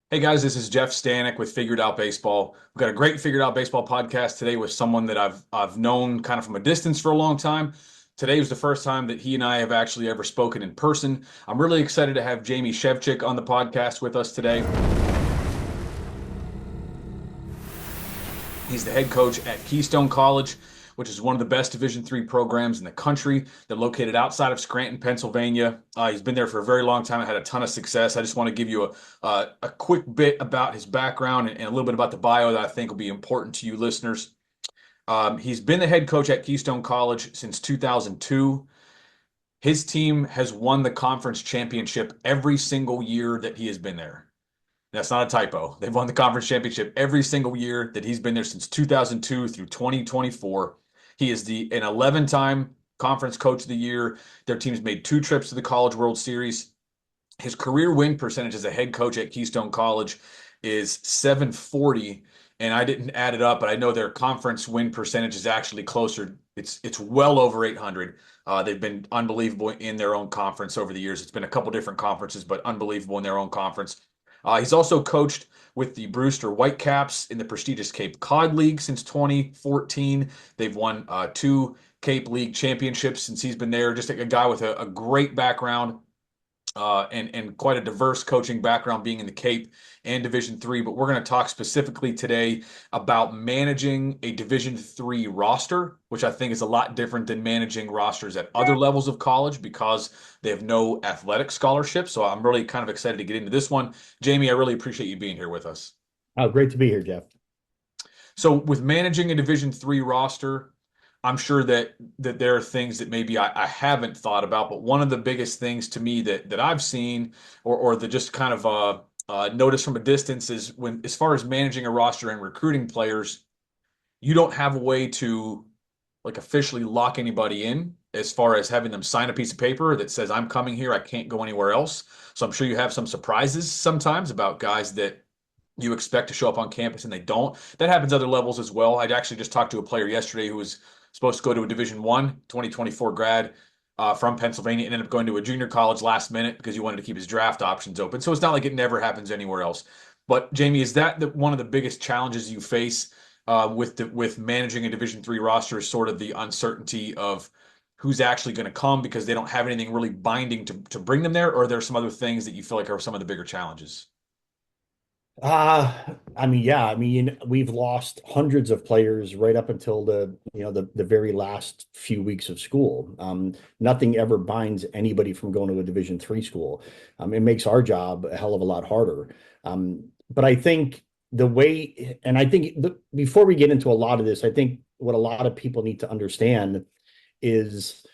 Hey guys, this is Jeff Stanek with Figured Out Baseball. We've got a great Figured Out Baseball podcast today with someone that I've known kind of from a distance for a long time. Today was the first time that he and I have actually ever spoken in person. I'm really excited to have Jamie Shevchik on the podcast with us today. He's the head coach at Keystone College, which is one of the best Division III programs in the country. They're located outside of Scranton, Pennsylvania. He's been there for a very long time and had a ton of success. I just want to give you a quick bit about his background and a little bit about the bio that I think will be important to you listeners. He's been the head coach at Keystone College since 2002. His team has won the conference championship every single year that he has been there. That's not a typo. They've won the conference championship every single year that he's been there since 2002 through 2024. He is an 11-time conference coach of the year. Their team's made two trips to the College World Series. His career win percentage as a head coach at Keystone College is 740, and I didn't add it up, but I know their conference win percentage is actually closer. It's well over 800. They've been unbelievable in their own conference over the years. It's been a couple different conferences, but unbelievable in their own conference. He's also coached with the Brewster Whitecaps in the prestigious Cape Cod League since 2014. They've won two Cape League championships since he's been there. Just a guy with a great background and quite a diverse coaching background, being in the Cape and Division III. But we're going to talk specifically today about managing a Division III roster, which I think is a lot different than managing rosters at other levels of college because they have no athletic scholarship. So I'm really kind of excited to get into this one. Jamie, I really appreciate you being here with us. Oh, great to be here, Jeff. So with managing a Division III roster, I'm sure that there are things that maybe I haven't thought about, but one of the biggest things to me that I've seen or the just kind of notice from a distance is when, as far as managing a roster and recruiting players, you don't have a way to like officially lock anybody in as far as having them sign a piece of paper that says I'm coming here, I can't go anywhere else. So I'm sure you have some surprises sometimes about guys that you expect to show up on campus and they don't. That happens at other levels as well. I'd actually just talked to a player yesterday who was supposed to go to a Division I 2024 grad from Pennsylvania and ended up going to a junior college last minute because he wanted to keep his draft options open. So it's not like it never happens anywhere else. But Jamie, is that one of the biggest challenges you face with managing a Division III roster? Is sort of the uncertainty of who's actually going to come because they don't have anything really binding to bring them there, or are there some other things that you feel like are some of the bigger challenges? We've lost hundreds of players right up until the very last few weeks of school. Nothing ever binds anybody from going to a Division III school. It makes our job a hell of a lot harder. But I think before we get into a lot of this, I think what a lot of people need to understand is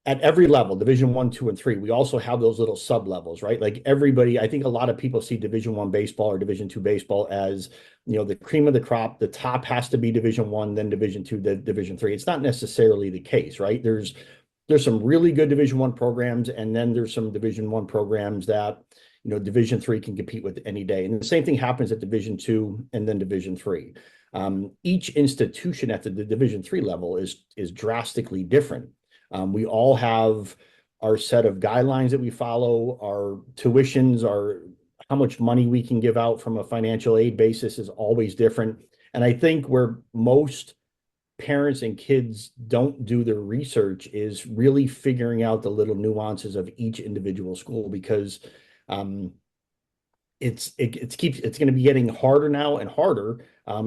at every level, Division I, II, and III, we also have those little sub levels, right? Like everybody, I think a lot of people see Division I baseball or Division II baseball as, the cream of the crop. The top has to be Division I, then Division II, then Division III. It's not necessarily the case, right? There's some really good Division I programs, and then there's some Division I programs that, Division III can compete with any day. And the same thing happens at Division II and then Division III. Each institution at the Division III level is drastically different. We all have our set of guidelines that we follow, our tuitions, our how much money we can give out from a financial aid basis is always different. And I think where most parents and kids don't do their research is really figuring out the little nuances of each individual school because um, it's going to be getting harder now and harder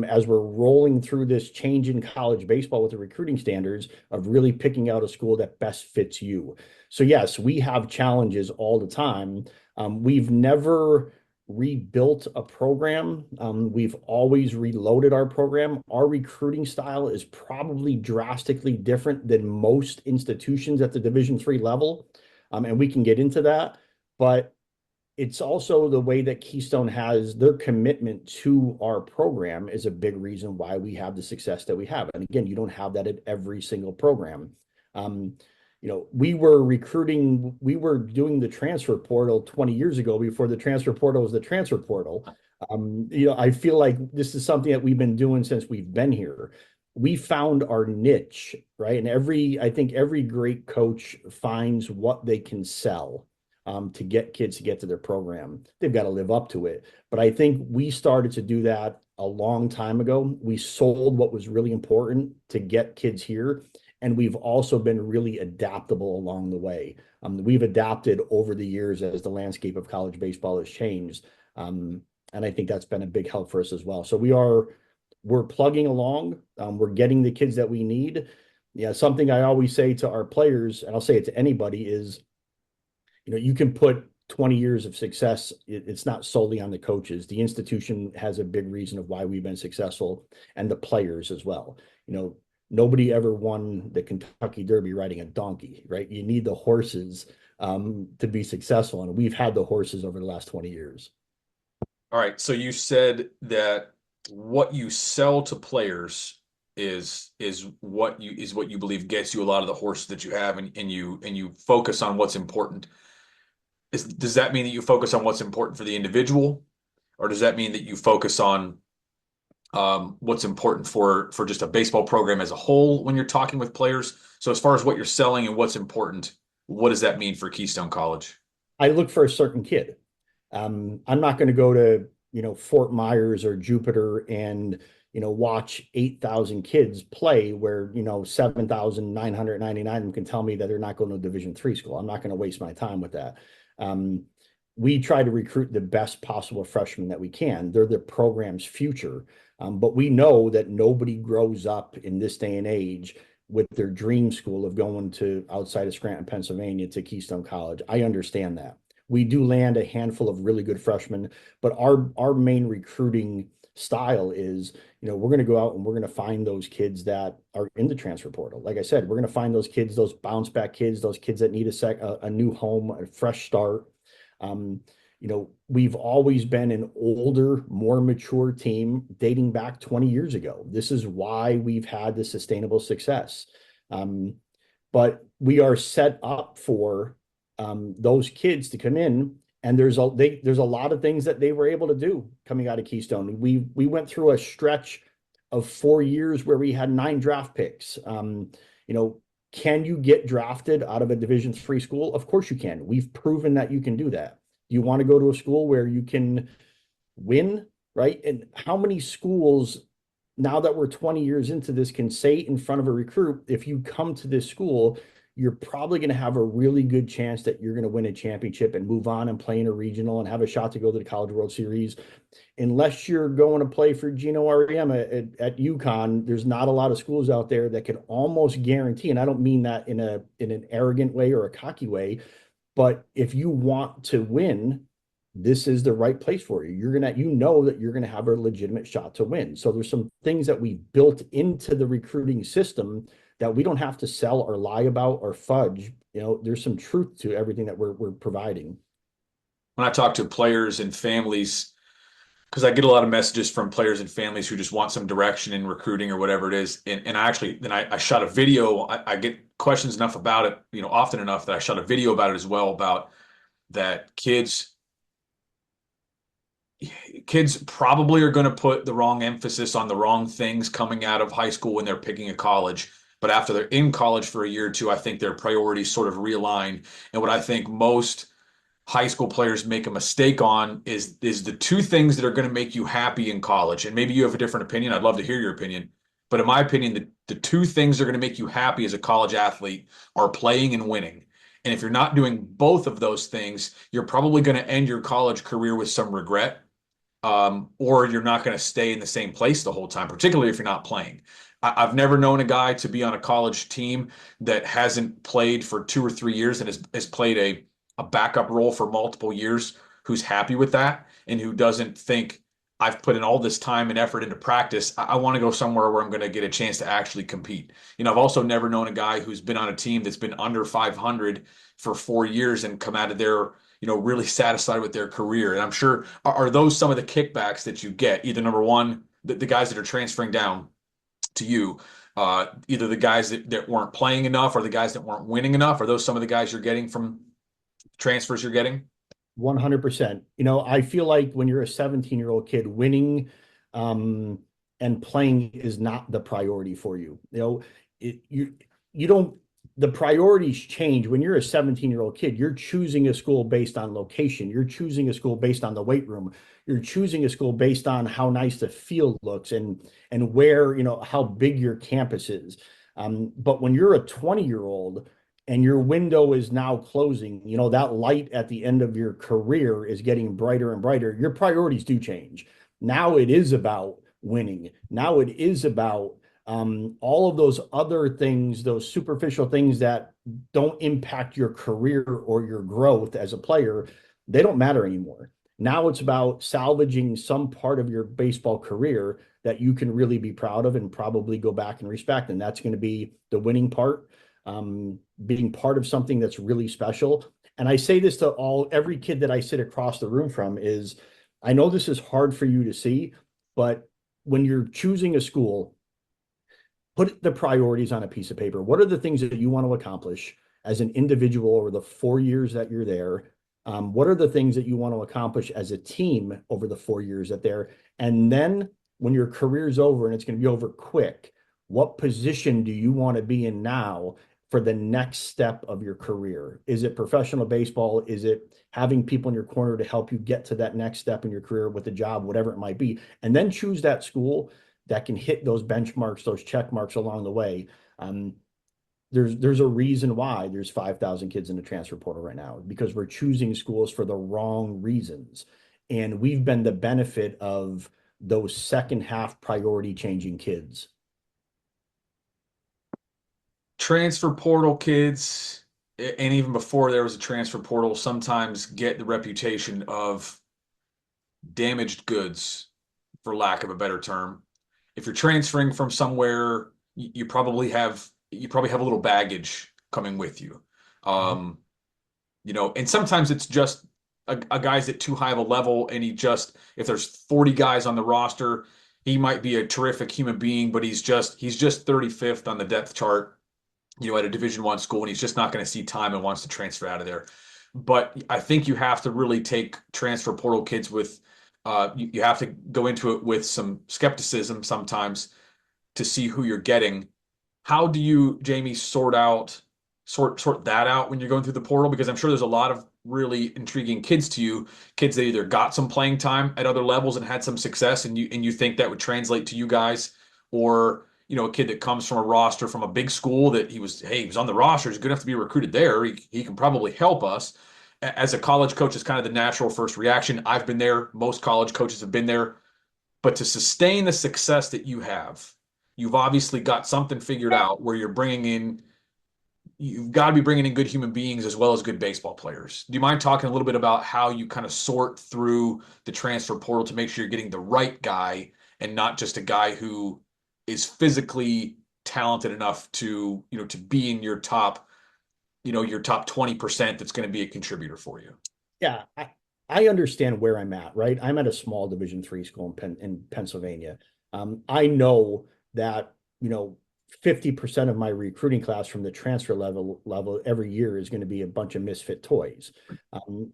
as we're rolling through this change in college baseball with the recruiting standards of really picking out a school that best fits you. So yes, we have challenges all the time. We've never rebuilt a program. We've always reloaded our program. Our recruiting style is probably drastically different than most institutions at the Division III level, and we can get into that. But it's also the way that Keystone has their commitment to our program is a big reason why we have the success that we have. And again, you don't have that at every single program. Um, we were doing the transfer portal 20 years ago before the transfer portal was the transfer portal. I feel like this is something that we've been doing since we've been here. We found our niche, right? And I think every great coach finds what they can sell. to get kids to get to their program. They've got to live up to it. But I think we started to do that a long time ago. We sold what was really important to get kids here. And we've also been really adaptable along the way. We've adapted over the years as the landscape of college baseball has changed. And I think that's been a big help for us as well. So we're plugging along. We're getting the kids that we need. Yeah, something I always say to our players, and I'll say it to anybody, is, you can put 20 years of success. It's not solely on the coaches. The institution has a big reason of why we've been successful, and the players as well. Nobody ever won the Kentucky Derby riding a donkey, right? You need the horses to be successful, and we've had the horses over the last 20 years. All right. So you said that what you sell to players is what you believe gets you a lot of the horses that you have, and you focus on what's important. Does that mean that you focus on what's important for the individual, or does that mean that you focus on what's important for just a baseball program as a whole when you're talking with players? So as far as what you're selling and what's important, what does that mean for Keystone College? I look for a certain kid. I'm not going to go to, Fort Myers or Jupiter and, watch 8,000 kids play where, 7,999 of them can tell me that they're not going to a Division III school. I'm not going to waste my time with that. We try to recruit the best possible freshmen that we can. They're the program's future. But we know that nobody grows up in this day and age with their dream school of going to outside of Scranton, Pennsylvania to Keystone College. I understand that. We do land a handful of really good freshmen, but our main recruiting style is, we're going to go out and we're going to find those kids that are in the transfer portal. Like I said, we're going to find those kids, those bounce back kids, those kids that need a new home, a fresh start. We've always been an older, more mature team dating back 20 years ago. This is why we've had the sustainable success. But we are set up for those kids to come in, and there's a lot of things that they were able to do coming out of Keystone. We went through a stretch of 4 years where we had 9 draft picks. Can you get drafted out of a Division III school? Of course you can. We've proven that you can do that. You want to go to a school where you can win, right? And how many schools, now that we're 20 years into this, can say in front of a recruit, if you come to this school, you're probably going to have a really good chance that you're going to win a championship and move on and play in a regional and have a shot to go to the College World Series. Unless you're going to play for Gino Auriemma at UConn, there's not a lot of schools out there that can almost guarantee, and I don't mean that in an arrogant way or a cocky way, but if you want to win, this is the right place for you. That you're gonna have a legitimate shot to win. So there's some things that we built into the recruiting system that we don't have to sell or lie about or fudge. There's some truth to everything that we're providing. When I talk to players and families, because I get a lot of messages from players and families who just want some direction in recruiting or whatever it is. And I shot a video. I get questions enough about it, often enough that I shot a video about it as well, about that kids probably are going to put the wrong emphasis on the wrong things coming out of high school when they're picking a college. But after they're in college for a year or two, I think their priorities sort of realign. And what I think most high school players make a mistake on is the two things that are going to make you happy in college. And maybe you have a different opinion. I'd love to hear your opinion. But in my opinion, the two things that are going to make you happy as a college athlete are playing and winning. And if you're not doing both of those things, you're probably going to end your college career with some regret, or you're not going to stay in the same place the whole time, particularly if you're not playing. I've never known a guy to be on a college team that hasn't played for 2 or 3 years and has played a backup role for multiple years, who's happy with that and who doesn't think, I've put in all this time and effort into practice. I want to go somewhere where I'm going to get a chance to actually compete. I've also never known a guy who's been on a team that's been under 500 for 4 years and come out of there, really satisfied with their career. And I'm sure, are those some of the kickbacks that you get? Either number one, the guys that are transferring down to you, either the guys that weren't playing enough or the guys that weren't winning enough? Are those some of the guys you're getting from transfers you're getting? 100%. I feel like when you're a 17-year-old kid, winning and playing is not the priority for you. You don't the priorities change. When you're a 17-year-old kid, you're choosing a school based on location. You're choosing a school based on the weight room. You're choosing a school based on how nice the field looks and where, how big your campus is. But when you're a 20-year-old and your window is now closing, that light at the end of your career is getting brighter and brighter, your priorities do change. Now it is about winning. Now it is about all of those other things, those superficial things that don't impact your career or your growth as a player, they don't matter anymore. Now it's about salvaging some part of your baseball career that you can really be proud of and probably go back and respect. And that's going to be the winning part, being part of something that's really special. And I say this to every kid that I sit across the room from is, I know this is hard for you to see, but when you're choosing a school, put the priorities on a piece of paper. What are the things that you want to accomplish as an individual over the 4 years that you're there? What are the things that you want to accomplish as a team over the 4 years that they're, and then when your career's over and it's going to be over quick, what position do you want to be in now for the next step of your career? Is it professional baseball? Is it having people in your corner to help you get to that next step in your career with a job, whatever it might be? And then choose that school that can hit those benchmarks, those check marks along the way. There's a reason why there's 5,000 kids in the transfer portal right now, because we're choosing schools for the wrong reasons. And we've been the benefit of those second half priority changing kids. Transfer portal kids, and even before there was a transfer portal, sometimes get the reputation of damaged goods, for lack of a better term. If you're transferring from somewhere, you probably have a little baggage coming with you. Um, and sometimes it's just a guy's at too high of a level, and if there's 40 guys on the roster, he might be a terrific human being, but he's just 35th on the depth chart, at a Division I school, and he's just not going to see time and wants to transfer out of there. But I think you have to really take transfer portal kids with you have to go into it with some skepticism sometimes to see who you're getting. How do you, Jamie, sort that out when you're going through the portal? Because I'm sure there's a lot of really intriguing kids to you, kids that either got some playing time at other levels and had some success, and you think that would translate to you guys, or a kid that comes from a roster from a big school that he was on the roster, he's good enough to be recruited there. He can probably help us. As a college coach, it's kind of the natural first reaction. I've been there. Most college coaches have been there. But to sustain the success that you have, you've obviously got something figured out where you've got to be bringing in good human beings as well as good baseball players. Do you mind talking a little bit about how you kind of sort through the transfer portal to make sure you're getting the right guy and not just a guy who is physically talented enough to be in your top 20% that's going to be a contributor for you? Yeah, I understand where I'm at, right? I'm at a small Division III school in Pennsylvania. I know that, 50% of my recruiting class from the transfer level every year is going to be a bunch of misfit toys.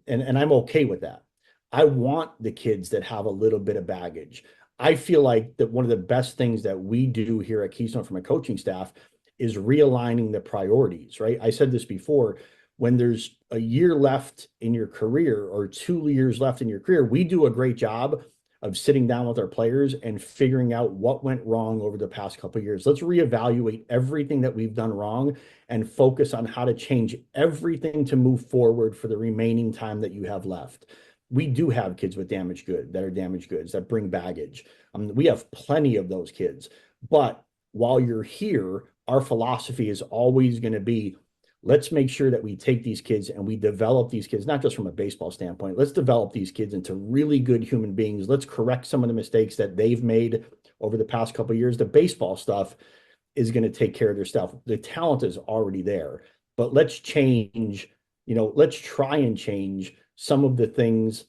And I'm okay with that. I want the kids that have a little bit of baggage. I feel like that one of the best things that we do here at Keystone from a coaching staff is realigning the priorities, right? I said this before, when there's a year left in your career or 2 years left in your career, we do a great job of sitting down with our players and figuring out what went wrong over the past couple of years. Let's reevaluate everything that we've done wrong and focus on how to change everything to move forward for the remaining time that you have left. We do have kids with damaged goods that bring baggage. We have plenty of those kids. But while you're here, our philosophy is always going to be, let's make sure that we take these kids and we develop these kids, not just from a baseball standpoint. Let's develop these kids into really good human beings. Let's correct some of the mistakes that they've made over the past couple of years. The baseball stuff is going to take care of their stuff. The talent is already there, but let's change, let's try and change some of the things.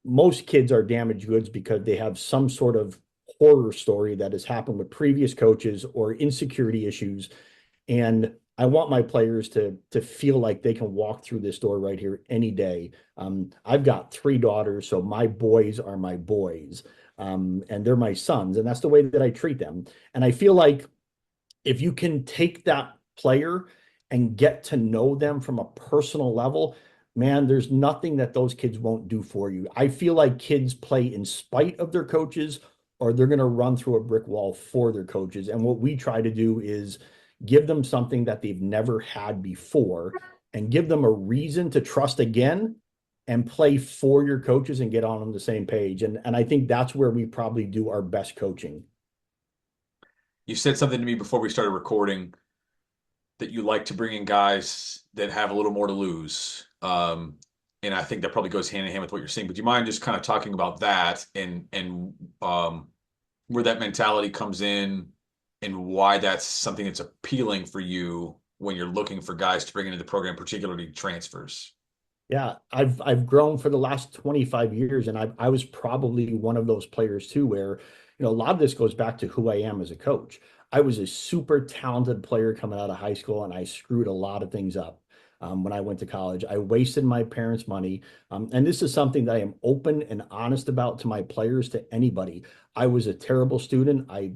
Most kids are damaged goods because they have some sort of horror story that has happened with previous coaches or insecurity issues. And I want my players to feel like they can walk through this door right here any day. I've got 3 daughters, so my boys are my boys, and they're my sons, and that's the way that I treat them. And I feel like if you can take that player and get to know them from a personal level, man, there's nothing that those kids won't do for you. I feel like kids play in spite of their coaches, or they're going to run through a brick wall for their coaches. And what we try to do is give them something that they've never had before and give them a reason to trust again and play for your coaches and get on the same page. And I think that's where we probably do our best coaching. You said something to me before we started recording that you like to bring in guys that have a little more to lose. And I think that probably goes hand in hand with what you're saying. But do you mind just kind of talking about that and where that mentality comes in and why that's something that's appealing for you when you're looking for guys to bring into the program, particularly transfers? Yeah, I've grown for the last 25 years, and I was probably one of those players too, where, a lot of this goes back to who I am as a coach. I was a super talented player coming out of high school, and I screwed a lot of things up. When I went to college, I wasted my parents' money, and this is something that I am open and honest about to my players, to anybody. I was a terrible student. I,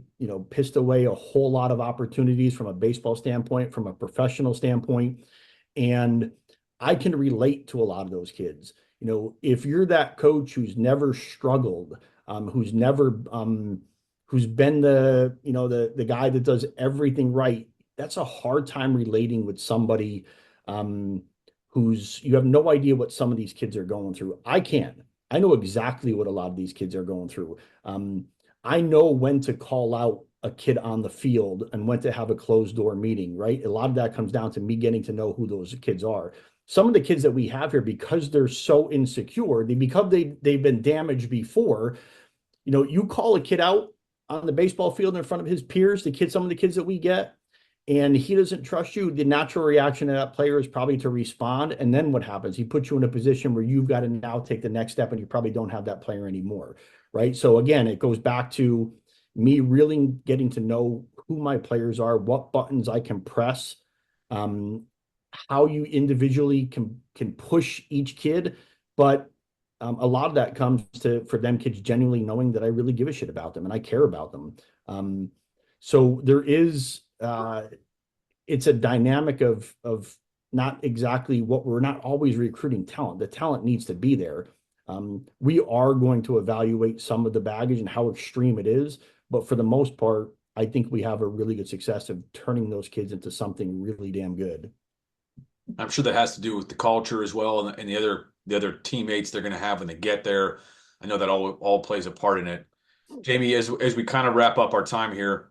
pissed away a whole lot of opportunities from a baseball standpoint, from a professional standpoint, and I can relate to a lot of those kids. If you're that coach who's never struggled, who's never, who's been the guy that does everything right, that's a hard time relating with somebody, um, you have no idea what some of these kids are going through. I can. I know exactly what a lot of these kids are going through. I know when to call out a kid on the field and when to have a closed door meeting, right? A lot of that comes down to me getting to know who those kids are. Some of the kids that we have here, because they're so insecure, because they've been damaged before, you call a kid out on the baseball field in front of his peers, some of the kids that we get, and he doesn't trust you, the natural reaction of that player is probably to respond. And then what happens? He puts you in a position where you've got to now take the next step, and you probably don't have that player anymore, right? So again, it goes back to me really getting to know who my players are, what buttons I can press, um, how you individually can push each kid. But a lot of that comes for them kids genuinely knowing that I really give a shit about them and I care about them. So there is, it's a dynamic of not exactly what we're not always recruiting talent. The talent needs to be there. We are going to evaluate some of the baggage and how extreme it is, but for the most part, I think we have a really good success of turning those kids into something really damn good. I'm sure that has to do with the culture as well, and the other teammates they're going to have when they get there. I know that all plays a part in it. Jamie, as we kind of wrap up our time here,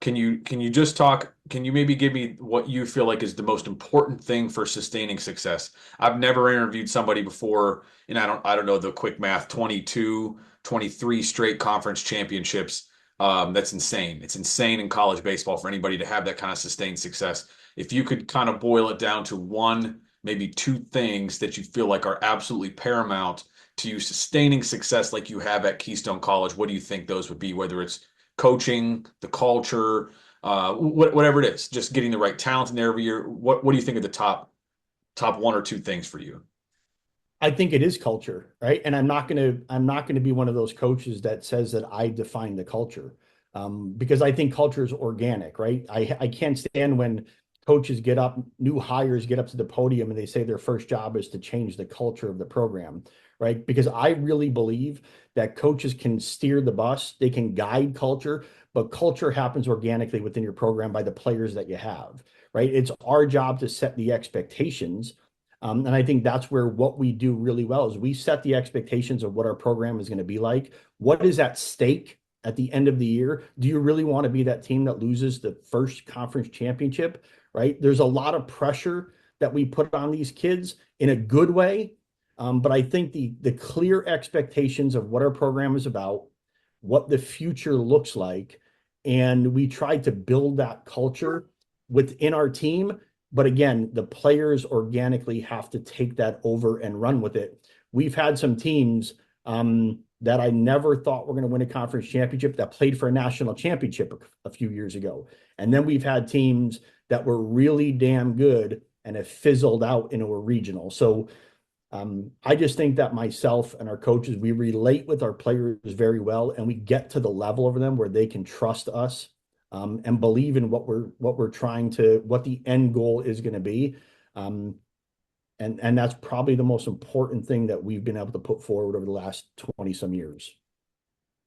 can you just talk? Can you maybe give me what you feel like is the most important thing for sustaining success? I've never interviewed somebody before, and I don't know the quick math, 22, 23 straight conference championships. That's insane. It's insane in college baseball for anybody to have that kind of sustained success. If you could kind of boil it down to one, maybe two things that you feel like are absolutely paramount to you sustaining success like you have at Keystone College, what do you think those would be? Whether it's coaching, the culture, whatever it is, just getting the right talent in there every year. What do you think are the top one or two things for you? I think it is culture, right? And I'm not gonna be one of those coaches that says that I define the culture, because I think culture is organic, right? I can't stand when coaches get up, new hires get up to the podium and they say their first job is to change the culture of the program, right? Because I really believe that coaches can steer the bus, they can guide culture, but culture happens organically within your program by the players that you have, right? It's our job to set the expectations. And I think that's where what we do really well is we set the expectations of what our program is going to be like. What is at stake at the end of the year? Do you really want to be that team that loses the first conference championship? Right? There's a lot of pressure that we put on these kids in a good way. But I think the clear expectations of what our program is about, what the future looks like, and we try to build that culture within our team. But again, the players organically have to take that over and run with it. We've had some teams that I never thought were going to win a conference championship that played for a national championship a few years ago. And then we've had teams that were really damn good and have fizzled out into a regional. So I just think that myself and our coaches, we relate with our players very well, and we get to the level of them where they can trust us and believe in what the end goal is going to be. Um, and that's probably the most important thing that we've been able to put forward over the last 20 some years.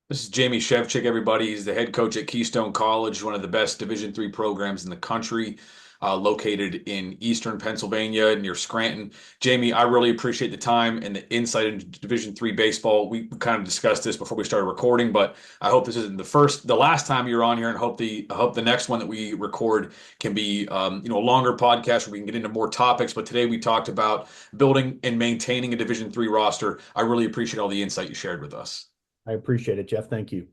This is Jamie Shevchik, everybody. He's the head coach at Keystone College, one of the best Division III programs in the country, located in Eastern Pennsylvania near Scranton. Jamie, I really appreciate the time and the insight into Division III baseball. We kind of discussed this before we started recording, but I hope this isn't the last time you're on here, and I hope the next one that we record can be, a longer podcast where we can get into more topics. But today we talked about building and maintaining a Division III roster. I really appreciate all the insight you shared with us. I appreciate it, Jeff. Thank you.